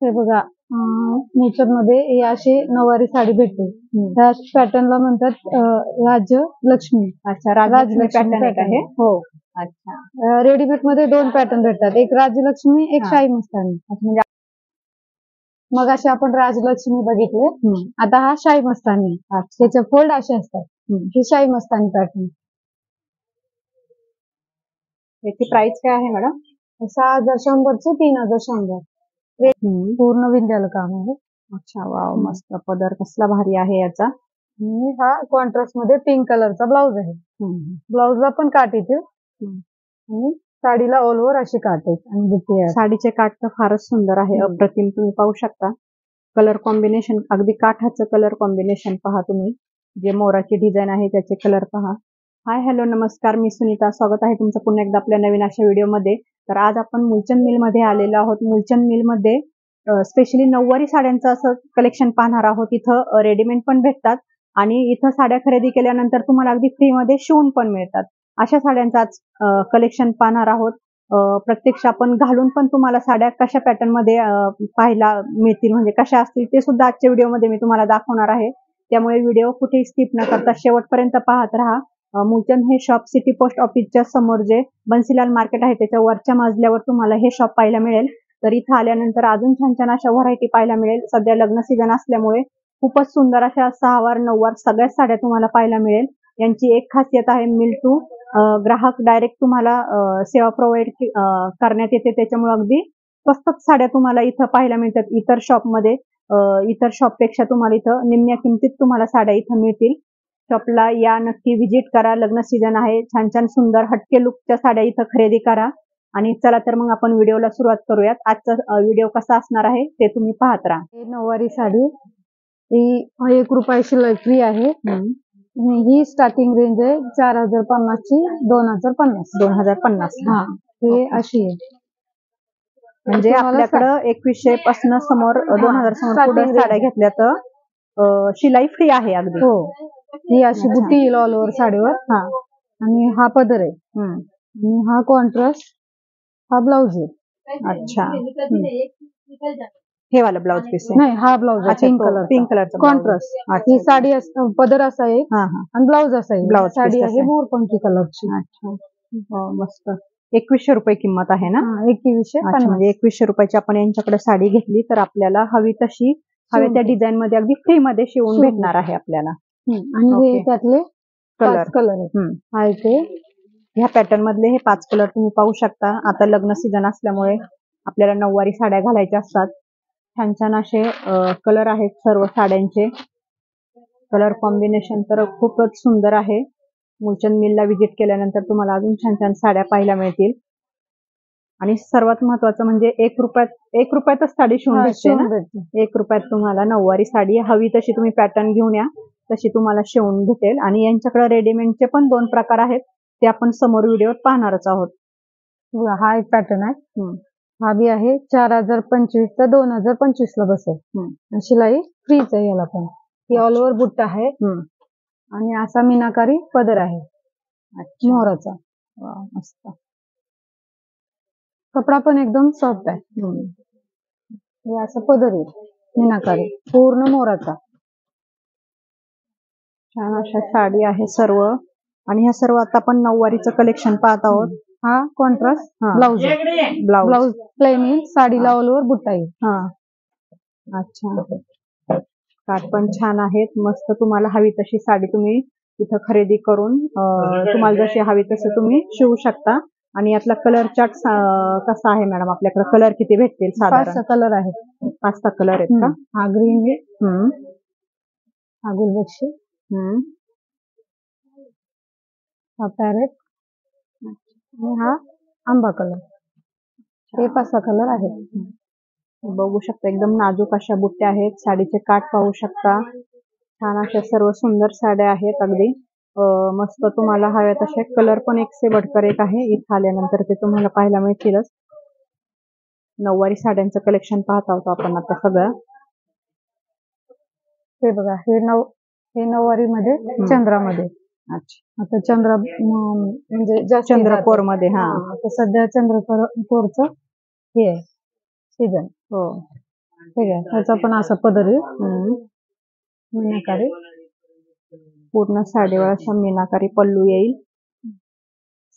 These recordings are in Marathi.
हे बघा नेचर मध्ये ही अशी नऊवारी साडी भेटते. त्या पॅटर्नला म्हणतात राज्य लक्ष्मी. अच्छा, राजलक्ष्मी पॅटर्न आहे. हो. अच्छा, रेडीमेड मध्ये दोन पॅटर्न भेटतात, एक राजलक्ष्मी, एक शाही मस्तानी. म्हणजे मग असे आपण राजलक्ष्मी बघितले, आता हा शाही मस्तानी. त्याचे फोल्ड असे असतात. ही शाही मस्तानी पॅटर्न. याची प्राइस काय आहे मॅडम? 6100 चे 3100. पूर्ण विंध्याला काम आहे. अच्छा, वाव, मस्त. पदर कसला भारी आहे याचा. आणि हा कॉन्ट्रास्ट मध्ये पिंक कलरचा ब्लाउज आहे. ब्लाउजला पण काट येते आणि साडीला ऑल ओव्हर अशी काट आहे आणि बुट्टी आहे. साडीचे काठ तर फारच सुंदर आहे, अप्रतिम. तुम्ही पाहू शकता कलर कॉम्बिनेशन, अगदी काठाचं कलर कॉम्बिनेशन पहा तुम्ही. जे मोराची डिझाईन आहे त्याचे कलर पहा. हाय, हॅलो, नमस्कार, मी सुनीता. स्वागत आहे तुमचं पुन्हा एकदा आपल्या नवीन अशा व्हिडिओमध्ये. तर आज आपण मुलचंद मिल मध्ये आलेलो आहोत. मुलचंद मिल मध्ये स्पेशली नऊवारी साड्यांचं असं कलेक्शन पाहणार आहोत. इथं रेडीमेड पण भेटतात आणि इथं साड्या खरेदी केल्यानंतर तुम्हाला अगदी फ्रीमध्ये शिवून पण मिळतात. अशा साड्यांचं आज कलेक्शन पाहणार आहोत. प्रत्यक्ष आपण घालून पण तुम्हाला साड्या कशा पॅटर्न मध्ये पाहायला मिळतील, म्हणजे कशा असतील ते सुद्धा आजच्या व्हिडिओमध्ये मी तुम्हाला दाखवणार आहे. त्यामुळे व्हिडिओ कुठेही स्किप न करता शेवटपर्यंत पाहत राहा. मुलचंद हे शॉप सिटी पोस्ट ऑफिसच्या समोर जे बन्सीलाल मार्केट आहे त्याच्या वरच्या मजल्यावर तुम्हाला हे शॉप पाहायला मिळेल. तर इथं आल्यानंतर अजून छान छान अशा व्हरायटी पाहायला मिळेल. सध्या लग्न सीझन असल्यामुळे खूपच सुंदर अशा 6 वार 9 वार सगळ्याच साड्या तुम्हाला पाहायला मिळेल. यांची एक खासियत आहे, मिल टू ग्राहक डायरेक्ट तुम्हाला सेवा प्रोव्हाइड करण्यात येते. त्याच्यामुळे अगदी स्वस्तात साड्या तुम्हाला इथं पाहायला मिळतात. इतर शॉपपेक्षा तुम्हाला इथं निम्म्या किमतीत तुम्हाला साड्या इथं मिळतील. शॉपला या, नक्की व्हिजिट करा. लग्न सीझन आहे, छान छान सुंदर हटके लुकच्या साड्या इथं खरेदी करा. आणि चला तर मग आपण व्हिडिओला सुरुवात करूयात. आजचा व्हिडिओ कसा असणार आहे ते तुम्ही पाहत राहा. ही नऊवारी साडी ही 1 रुपया शिलाई फ्री आहे. ही स्टार्टिंग रेंज आहे 4050 ची 2050. 2050. हा, हे अशी आहे. म्हणजे आपल्याकडं 2100 पासून समोर 2000 समोर पुढे साड्या घेतल्या तर शिलाई फ्री आहे अगदी. हो, ही अशी बुट्टी येईल ऑल ओव्हर साडीवर. हा, आणि हा पदर आहे आणि हा कॉन्ट्रास्ट, हा ब्लाउज आहे. अच्छा, हे वाला ब्लाउज पीस आहे? नाही, हा ब्लाउज आहे पिंक कलरचा कॉन्ट्रास्ट. ही साडी पदर असा आहे आणि ब्लाउज असा आहे. ब्लाउज साडी आहे मोरपंखी कलरची. अच्छा, मस्त. 2100 रुपये किंमत आहे ना? 2150. म्हणजे 2100 रुपयाची आपण यांच्याकडे साडी घेतली तर आपल्याला हवी तशी हव्या त्या डिझाईन मध्ये अगदी फ्री मध्ये शिवून भेटणार आहे आपल्याला. आणि हे त्यातले कलर आहेत. ह्या पॅटर्न मधले हे 5 कलर तुम्ही पाहू शकता. आता लग्न सीझन असल्यामुळे आपल्याला नऊवारी साड्या घालायच्या असतात. छान छान असे कलर आहेत सर्व साड्यांचे. कलर कॉम्बिनेशन तर खूपच सुंदर आहे. मुलचंद मिलला व्हिजिट केल्यानंतर तुम्हाला अजून छान छान साड्या पाहायला मिळतील. आणि सर्वात महत्वाचं म्हणजे 1 रुपयातच साडी शिवून भेटते ना. 1 रुपयात तुम्हाला नऊवारी साडी हवी तशी तुम्ही पॅटर्न घेऊन या, तशी तुम्हाला शिवून भेटेल. आणि यांच्याकडे रेडीमेडचे पण 2 प्रकार आहेत, ते आपण समोर व्हिडिओत पाहणारच आहोत. हा एक पॅटर्न आहे. हा बी आहे 4025 तर 2025 ला बसेल. शिलाई फ्रीच आहे याला पण. ही ऑल ओव्हर बुट्ट आहे आणि असा मीनाकारी पदर आहे मोराचा. मस्त. कपडा पण एकदम सॉफ्ट आहे. हे असं पदर आहे मीनाकारी पूर्ण मोराचा. छान अशा साडी आहे सर्व. आणि ह्या सर्व आता आपण नऊवारीचं कलेक्शन पाहत आहोत. हा कॉन्ट्रास्ट ब्लाउज प्लेन येईल, साडीला ऑल ओव्हर बुट्टा येईल. अच्छा, काठ पण छान आहेत. मस्त. तुम्हाला हवी तशी साडी तुम्ही इथं खरेदी करून तुम्हाला जशी हवी तसं तुम्ही शिवू शकता. आणि यातला कलर चार्ट कसा आहे मॅडम? आपल्याकडे कलर किती भेटतील? साधारण 5 कलर आहेत. 5 कलर आहेत का? हा ग्रीन आहे, हा गुलबक्षी, हा पॅरेट आणि हा आंबा कलर. हे 5 कलर आहेत. बघू शकता एकदम नाजूक अशा बुट्ट्या आहेत. साडीचे काठ पाहू शकता. छान अशा सर्व सुंदर साड्या आहेत अगदी. मस्त. तुम्हाला हव्या तसे कलर पण एक से बढ़कर एक आहे. इथं आल्यानंतर ते तुम्हाला पाहायला मिळतीलच. नऊवारी साड्यांचं कलेक्शन पाहत आहोत आपण आता सगळं. हे बघा, हे नऊवारी मध्ये चंद्रामध्ये. अच्छा, आता चंद्र म्हणजे चंद्रकोर मध्ये. आता सध्या चंद्रकोरचं हे आहे सीझन. हो, ठीक आहे, ह्याचा पण असा पदर येईल मीनाकारी. पूर्ण साडीवर अशा मीनाकारी पल्लू येईल.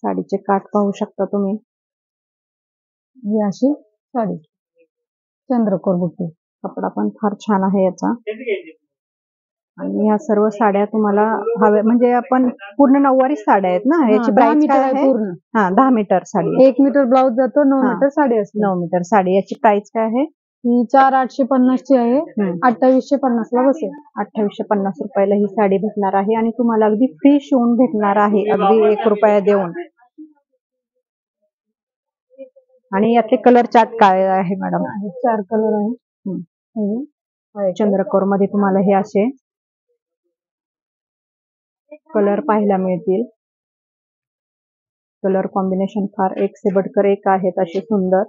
साडीचे काठ पाहू शकता तुम्ही. ही अशी साडी चंद्रकोर बुट्टी. कपडा पण फार छान आहे याचा. आणि ह्या सर्व साड्या तुम्हाला हव्या म्हणजे आपण पूर्ण 9वारी साड्या आहेत ना. याची 10 प्राइस मीटर काय आहे आहे? पूर्ण. 10 मीटर साडी. 1 मीटर ब्लाउज जातो, 9 हा. मीटर साडी असते. 9 मीटर साडी. याची प्राइस काय आहे? ही 4,850 ची आहे. 2,850 ला बसेल. 2,850 रुपयाला ही साडी भेटणार आहे आणि तुम्हाला अगदी फ्री शिवून भेटणार आहे, अगदी 1 रुपया देऊन. आणि यातले कलर चार्ट काय आहे मॅडम? 4 कलर आहे. चंद्रकोर मध्ये तुम्हाला हे असे कलर पाहायला मिळतील. कलर कॉम्बिनेशन फार एक से बढ़कर एक आहेत, असे सुंदर.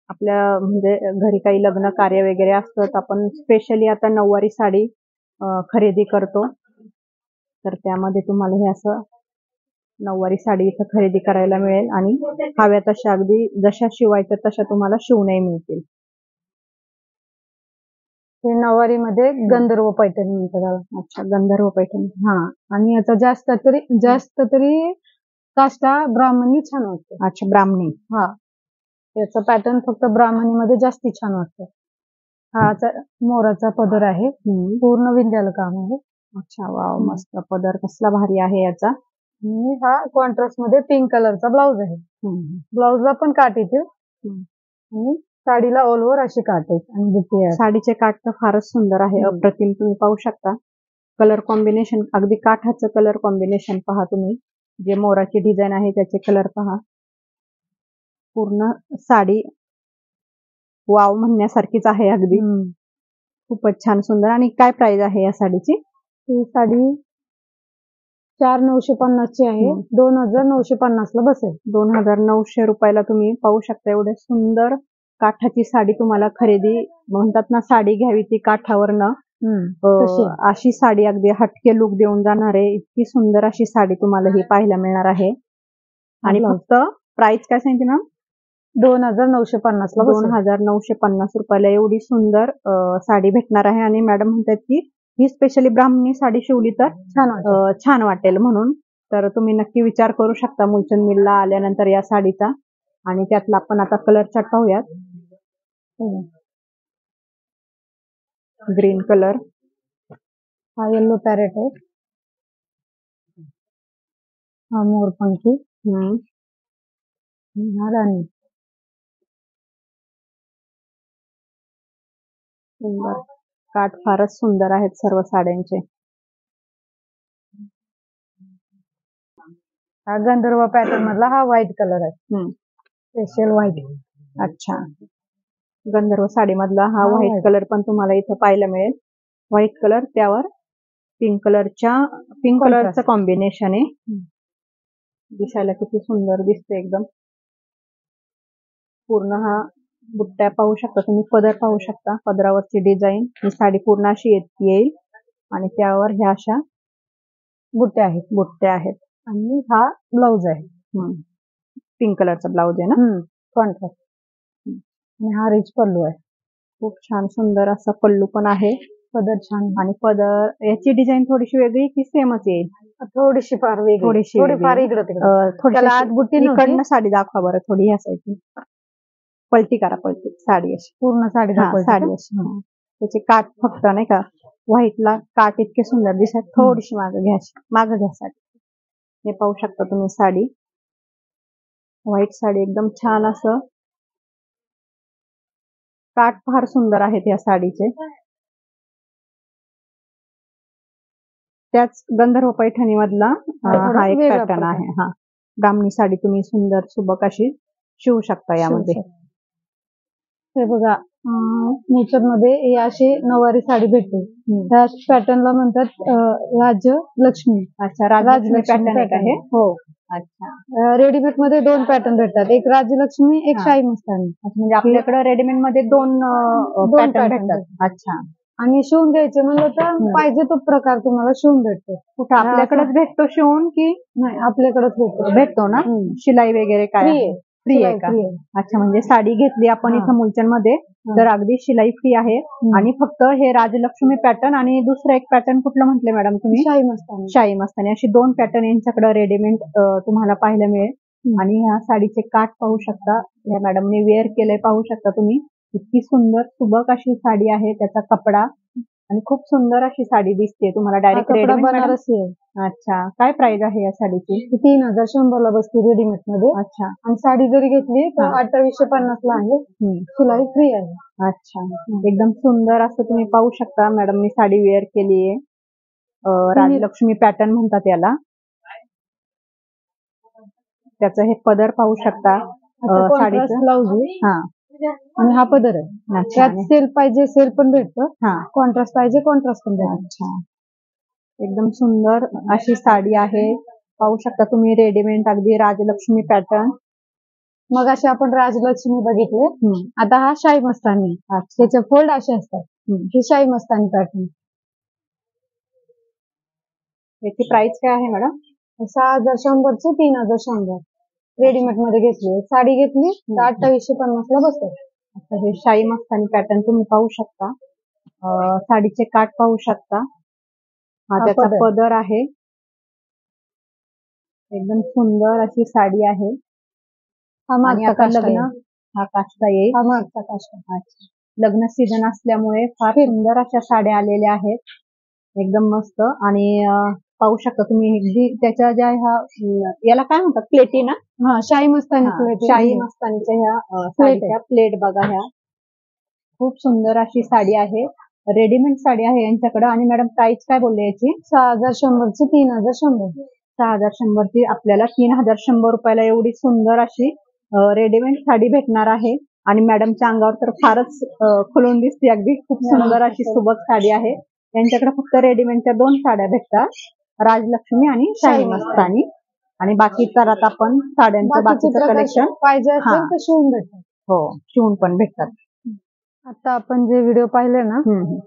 आपल्या म्हणजे घरी काही लग्न कार्य वगैरे असतं, आपण स्पेशली आता 9वारी साडी खरेदी करतो, तर त्यामध्ये तुम्हाला हे असं 9वारी साडी इथं खरेदी करायला मिळेल आणि हव्या तशा अगदी जशा शिवायच्या तशा तुम्हाला शिवूनही मिळतील. हे 9वारी मध्ये गंधर्व पैठणी म्हणतात. अच्छा, गंधर्व पैठणी. हा, आणि याचा जास्त तरी काष्टा ब्राह्मणी छान वाटतो. अच्छा, ब्राह्मणी. हा, याचा पॅटर्न फक्त ब्राह्मणी मध्ये जास्ती छान वाटतं. हा मोराचा पदर आहे, पूर्ण विंध्याला काम आहे. अच्छा, वाव, मस्त पदर कसला भारी आहे याचा. आणि हा कॉन्ट्रास्ट मध्ये पिंक कलरचा ब्लाउज आहे. ब्लाउजला पण काठ येते आणि साडीला ऑल ओव्हर अशी काठ आहे आणि बुट्टी आहे. साडीचे काठ तर फारच सुंदर आहे, अप्रतिम. तुम्ही पाहू शकता कलर कॉम्बिनेशन, अगदी काठाचं कलर कॉम्बिनेशन पहा तुम्ही. जे मोराची डिझाईन आहे त्याचे कलर पहा. पूर्ण साडी वाव म्हणण्यासारखीच आहे अगदी. खूपच छान सुंदर. आणि काय प्राइस आहे या साडीची? ही साडी 4,950 ची आहे. 2,950 ला बसेल. 2,900 रुपयाला तुम्ही पाहू शकता. एवढे सुंदर काठाची साडी तुम्हाला खरेदी, म्हणतात ना साडी घ्यावी ती काठावरनं, अशी साडी अगदी हटके लुक देऊन जाणार आहे. इतकी सुंदर अशी साडी तुम्हाला ही पाहायला मिळणार आहे. आणि फक्त प्राइस काय सांगितली मॅम? 2,950 ला. 2,950 रुपयाला एवढी सुंदर साडी भेटणार आहे. आणि मॅडम म्हणतात की ही स्पेशली ब्राह्मणी साडी शिवली तर छान वाटेल म्हणून. तर तुम्ही नक्की विचार करू शकता मुलचंद मिलला आल्यानंतर या साडीचा. आणि त्यातला आपण आता कलर चार्ट पाहूयात. ग्रीन कलर, हा येलो पॅरेट आहे, हा मोरपंखी, हा राणी. सुंदर काठ फारच सुंदर आहेत सर्व साड्यांचे. हा गंधर्व पॅटर्न मधला हा व्हाईट कलर आहे, स्पेशल व्हाईट. अच्छा, गंधर्व साडी मधला हा व्हाईट कलर पण तुम्हाला इथं पाहायला मिळेल. व्हाईट कलर त्यावर पिंक कलरचं कॉम्बिनेशन आहे. दिसायला किती सुंदर दिसते एकदम. पूर्ण हा बुट्ट्या पाहू शकता तुम्ही, पदर पाहू शकता, पदरावरची डिझाईन. ही साडी पूर्ण अशी येईल आणि त्यावर ह्या अशा बुट्ट्या आहेत. आणि हा ब्लाउज आहे, पिंक कलरचा ब्लाउज आहे ना, कॉन्ट्रास्ट. आणि हा रिच पल्लू आहे. खूप छान सुंदर असा पल्लू पण आहे. पदर छान. आणि पदर याची डिझाईन थोडीशी वेगळी की सेमच येईल? थोडीशी फार वेगळी, थोडी फार इकडे तिकडे. आत बुट्टी इकडनं साडी दाखवा बरं थोडी. ह्या साईडची पलटी करा, पलटी. साडी अशी पूर्ण साडी अशी. त्याचे काठ फक्त नाही का व्हाईटला काठ इतके सुंदर दिसत. थोडीशी मागं घ्या साडी. हे पाहू शकता तुम्ही साडी, व्हाईट साडी एकदम छान. असं काठ फार सुंदर आहेत या साडीचे. त्याच गंधर्व पैठणी मधला हा एक पॅटर्न आहे. हा ब्राह्मणी साडी तुम्ही सुंदर सुबक अशी शिवू शकता यामध्ये. हे बघा, नेचर मध्ये ही अशी 9वारी साडी भेटते. त्या पॅटर्नला म्हणतात राज्य लक्ष्मी. अच्छा, राजलक्ष्मी पॅटर्न आहे. हो, अच्छा. रेडीमेड मध्ये 2 पॅटर्न भेटतात, एक राजलक्ष्मी, एक शाही मस्तानी. म्हणजे आपल्याकडे रेडीमेड मध्ये 2 पॅटर्न भेटतात. अच्छा. आणि शिवून घ्यायचे म्हणलं तर पाहिजे तो प्रकार तुम्हाला शिवून भेटतो. कुठं आपल्याकडेच भेटतो शिवून की नाही? आपल्याकडेच भेटतो ना. शिलाई वगैरे काय फ्री आहे का? अच्छा, म्हणजे साडी घेतली आपण इथं मुलचंद मध्ये तर अगदी शिलाई फ्री आहे. आणि फक्त हे राजलक्ष्मी पॅटर्न आणि दुसरं एक पॅटर्न कुठलं म्हटले मॅडम तुम्ही? शाही मस्तानी. अशी 2 पॅटर्न यांच्याकडे रेडीमेड तुम्हाला पाहायला मिळेल. आणि ह्या साडीचे काठ पाहू शकता, या मॅडमने वेअर केलंय पाहू शकता तुम्ही. इतकी सुंदर सुबक अशी साडी आहे, त्याचा कपडा आणि खूप सुंदर अशी साडी दिसते तुम्हाला डायरेक्ट रेडीमेड. बनारसी आहे. अच्छा, काय प्राइस आहे या साडीची? 3100 ला बसते रेडीमेड मध्ये. अच्छा. आणि साडी जरी घेतली तर 2850 ला आहे. शिलाई फ्री आहे. अच्छा, एकदम सुंदर असं तुम्ही पाहू शकता मॅडमनी साडी वेअर केली आहे. राजलक्ष्मी पॅटर्न म्हणतात याला. त्याचं हे पदर पाहू शकता साडीचं. ब्लाउज आहे. हा, आणि हा पदर आहे. त्यात सेल पाहिजे सेल पण भेटतं, कॉन्ट्रास्ट पाहिजे कॉन्ट्रास्ट पण भेटतं. अच्छा, एकदम सुंदर अशी साडी आहे पाहू शकता तुम्ही रेडीमेड अगदी राजलक्ष्मी पॅटर्न. मग असे आपण राजलक्ष्मी बघितले. आता हा शाही मस्तानी. त्याचे फोल्ड असे असतात. हे शाही मस्तानी पॅटर्न. याची प्राइस काय आहे मॅडम? 6100 चे 3100 रेडीमेड मध्ये घेतली. साडी घेतली तर 2850 ला बसते. आता हे शाही मस्तानी पॅटर्न तुम्ही पाहू शकता. साडीचे काठ पाहू शकता. हा त्याचा पदर आहे. एकदम सुंदर अशी साडी आहे. हा मागचा काष्टा. हा काष्टा येईल. हा मागचा काष्टा. लग्न सीझन असल्यामुळे फार सुंदर अशा साड्या आलेल्या आहेत, एकदम मस्त. आणि पाहू शकता तुम्ही त्याच्या ज्या ह्या याला काय म्हणतात, प्लेटी ना? हा, शाही मस्तानी प्लेट. शाही मस्तानीच्या ह्या साडीच्या प्लेट बघा. ह्या खूप सुंदर अशी साडी आहे, रेडीमेड साडी आहे यांच्याकडे. आणि मॅडम प्राइस काय बोलले याची? 6100 ची 3100. 6100 ची आपल्याला 3100 रुपयाला एवढी सुंदर अशी रेडीमेड साडी भेटणार आहे. आणि मॅडमच्या अंगावर तर फारच खुलून दिसते, अगदी खूप सुंदर अशी सुबक साडी आहे. यांच्याकडे फक्त रेडीमेडच्या 2 साड्या भेटतात, राजलक्ष्मी आणि शाही मस्तानी. आणि बाकी तर आता आपण साड्यांचं बाकीचं कलेक्शन पाहिजे असेल तर शिवून भेटतात. हो, शिवून पण भेटतात. आता आपण जे व्हिडिओ पाहिले ना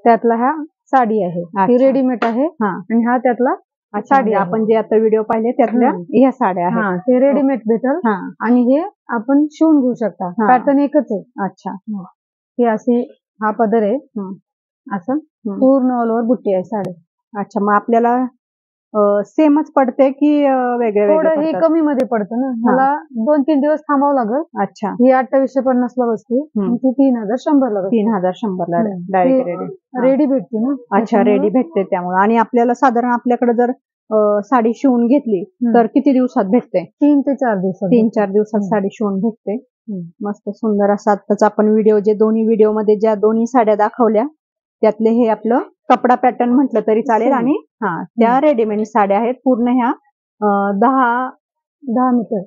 त्यातला हा साडी आहे, ती रेडीमेड आहे. आणि हा त्यातला साडी. आपण जे आता व्हिडिओ पाहिले त्यातल्या ह्या साड्या आहेत, ते रेडीमेड भेटल. आणि हे आपण शिवून घेऊ शकता. पॅटर्न एकच आहे. अच्छा, ही अशी हा पदर आहे, असं पूर्ण ऑल ओव्हर बुट्टी आहे साडी. अच्छा, मग आपल्याला सेमच पडते की वेगळे थोडं हे कमी मध्ये पडतं ना, मला 2-3 दिवस थांबावं लागेल. अच्छा, ही 2850 ला बसते, ती 3100 ला बसते. 3100 ला डायरेक्ट रेडी भेटते ना. अच्छा, रेडी भेटते त्यामुळे. आणि आपल्याला साधारण आपल्याकडे जर साडी शिवून घेतली तर किती दिवसात भेटते? 3 ते 4 दिवसात. 3-4 दिवसात साडी शिवून भेटते. मस्त सुंदर असा आत्ताच आपण व्हिडिओ, जे दोन्ही व्हिडिओ मध्ये ज्या दोन्ही साड्या दाखवल्या त्यातले हे आपलं कपडा पॅटर्न म्हटलं तरी चालेल. आणि त्या रेडीमेड साड्या आहेत पूर्ण. ह्या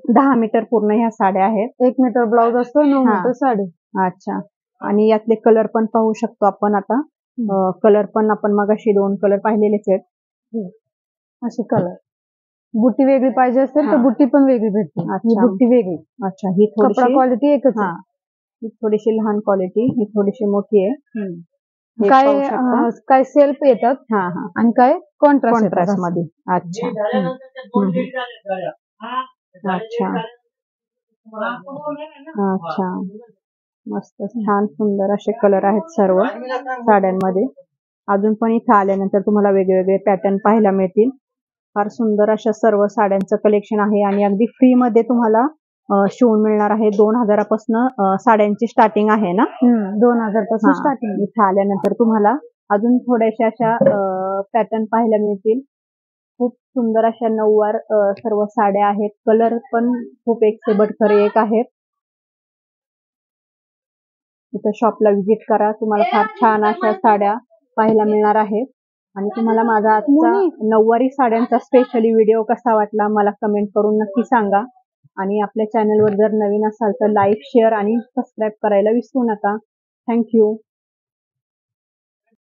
10 मीटर पूर्ण ह्या साड्या आहेत. 1 मीटर ब्लाउज असतो, 9 मीटर साडी. अच्छा, आणि यातले कलर पण पाहू शकतो आपण आता. कलर पण आपण मगाशी 2 कलर पाहिलेलेच आहेत. असे कलर. बुट्टी वेगळी पाहिजे असेल तर बुट्टी पण वेगळी भेटते. बुट्टी वेगळी. अच्छा, ही कपडा क्वालिटी एकच आहे. ही थोडीशी लहान क्वालिटी, ही थोडीशी मोठी आहे. काय सेल्फ येतात आणि काय कॉन्ट्रास्ट मध्ये. अच्छा, अच्छा, अच्छा, मस्त छान सुंदर असे कलर आहेत सर्व साड्यांमध्ये. अजून पण इथे आल्यानंतर तुम्हाला वेगवेगळे पॅटर्न पाहायला मिळतील. फार सुंदर अशा सर्व साड्यांचं कलेक्शन आहे. आणि अगदी फ्री मध्ये तुम्हाला शिवून मिळणार आहे. 2000 पासून साड्यांची स्टार्टिंग आहे ना? 2000 पासून स्टार्टिंग. इथे आल्यानंतर तुम्हाला अजून थोड्याशा अशा पॅटर्न पाहायला मिळतील. खूप सुंदर अशा 9वार सर्व साड्या आहेत. कलर पण खूप एक से बढ़कर एक आहेत. इथं शॉपला व्हिजिट करा, तुम्हाला फार छान अशा साड्या पाहायला मिळणार आहेत. आणि तुम्हाला माझा आजचा 9वारी साड्यांचा स्पेशली व्हिडिओ कसा वाटला मला कमेंट करून नक्की सांगा. आणि आपल्या चॅनलवर जर नवीन असाल तर लाईक, शेअर आणि सबस्क्राईब करायला विसरू नका. थँक्यू.